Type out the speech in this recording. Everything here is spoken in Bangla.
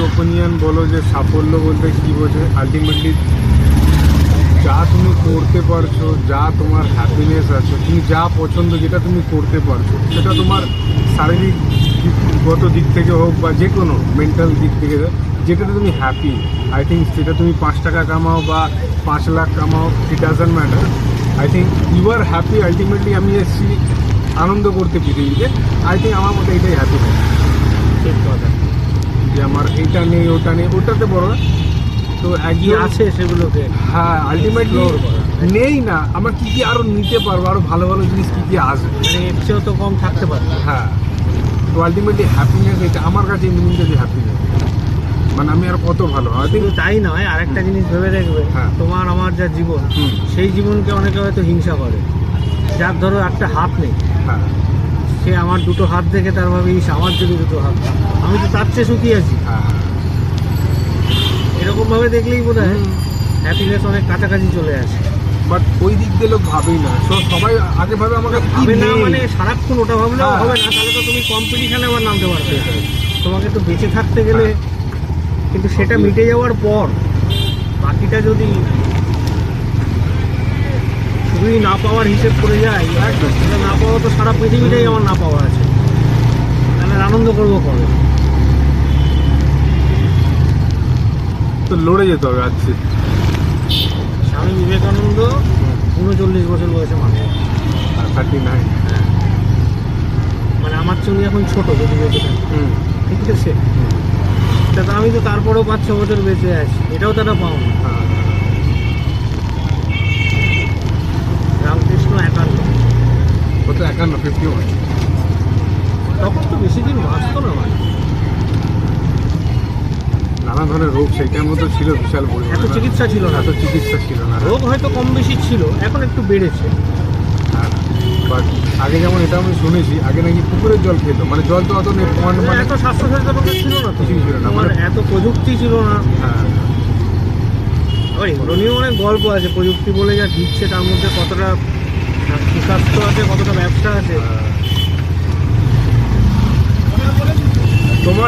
ওপিনিয়ন বলো যে সাফল্য বলতে কী বোঝে, আলটিমেটলি যা তুমি করতে পারছো, যা তোমার হ্যাপিনেস আছে, তুমি যা পছন্দ যেটা তুমি করতে পারছো, সেটা তোমার শারীরিকগত দিক থেকে হোক বা যে কোনো মেন্টাল দিক থেকে, যেটাতে তুমি হ্যাপি, আই থিঙ্ক সেটা তুমি 5 টাকা কামাও বা 5 লাখ কামাও, it doesn't matter. I think you are happy. Ultimately আমি এসেছি আনন্দ করতে পৃথিবীতে। আই থিঙ্ক আমার মতো এটাই হ্যাপিনেস। ঠিক কথা, যে আমার এইটা নেই ওটা নেই ওটাতে বড় না, তো কি একজন আছে সেগুলোকে হ্যাঁ আলটিমেটলি explore করা। নেই না, আমার কী কী আরও নিতে পারবো, আরও ভালো ভালো জিনিস কী কী আসবে। মানে এর চেয়েও তো কম থাকতে পারবে। হ্যাঁ, তো আলটিমেটলি হ্যাপিনেস এটা আমার কাছে মিনিংটা যে হ্যাপিনেস, মানে আমি আর কত ভালো আই শুধু থিঙ্ক। তাই নয়, আরেকটা জিনিস ভেবে দেখবে, হ্যাঁ। তোমার আমার যা জীবন, হুম। সেই জীবনকে অনেকে হয়তো হিংসা করে। যার ধরো একটা হাত নেই, হ্যাঁ সে আমার দুটো হাত দেখে তার ভাবে ইস আমার যদি দুটো হাত থাকতো, আমি তো তার চেয়ে সুখী আছি। হ্যাঁ এরকম ভাবে দেখলেই বোধ হয় হ্যাপিনেস অনেক কাছাকাছি চলে আসে। বাট ওই দিক দিয়ে লোক ভাবেই না, সবাই আগে ভাবে আমাকে কি ভাবে না নেই। মানে সারাক্ষণ ওটা ভাবলেও হ্যাঁ। হবে না, তাহলে তো তুমি কম্পিটিশনে আবার নামতে পারবে না। তোমাকে তো বেঁচে থাকতে গেলে, কিন্তু সেটা মিটে যাওয়ার পর বাকিটা যদি শুধুই না পাওয়ার হিসেব করে যায়, একদম। সেটা না পাওয়া তো সারা পৃথিবীটাই আমার না পাওয়া আছে, তাহলে আর আনন্দ করবো কবে? তো লড়ে যেতে হবে আজকে। স্বামী বিবেকানন্দ 39 বছর বয়সে মারা যায়। 39। মানে আমার চুনি এখন ছোট যদি বেঁচে থাকে, ঠিক আছে? তা তো আমি তো তারপরেও 5-6 বছর বেঁচে আছি, এটাও তারা পাও না। রামকৃষ্ণ 51, কত 51, 51। তখন তো বেশি দিন বাঁচতো না মানে। নানা ধরনের রোগ সেইটার মধ্যে ছিল বিশাল এত পরিমাণে। চিকিৎসা ছিল না, এত চিকিৎসা ছিল না। রোগ হয়তো কম বেশি ছিল, এখন একটু বেড়েছে। বাট আগে যেমন এটা আমি শুনেছি, আগে নাকি পুকুরের জল খেত, মানে জল তো অত মানে এত স্বাস্থ্য সচেতনতা ছিল না তো, কিছুই ছিল না, তোমার মানে- এত প্রযুক্তি ছিল না। হ্যাঁ আবার এগুলো নিয়েও অনেক গল্প আছে, প্রযুক্তি বলে যা দিচ্ছে তার মধ্যে কতটা সুস্বাস্থ্য আছে, কতটা ব্যবসা আছে। তোমার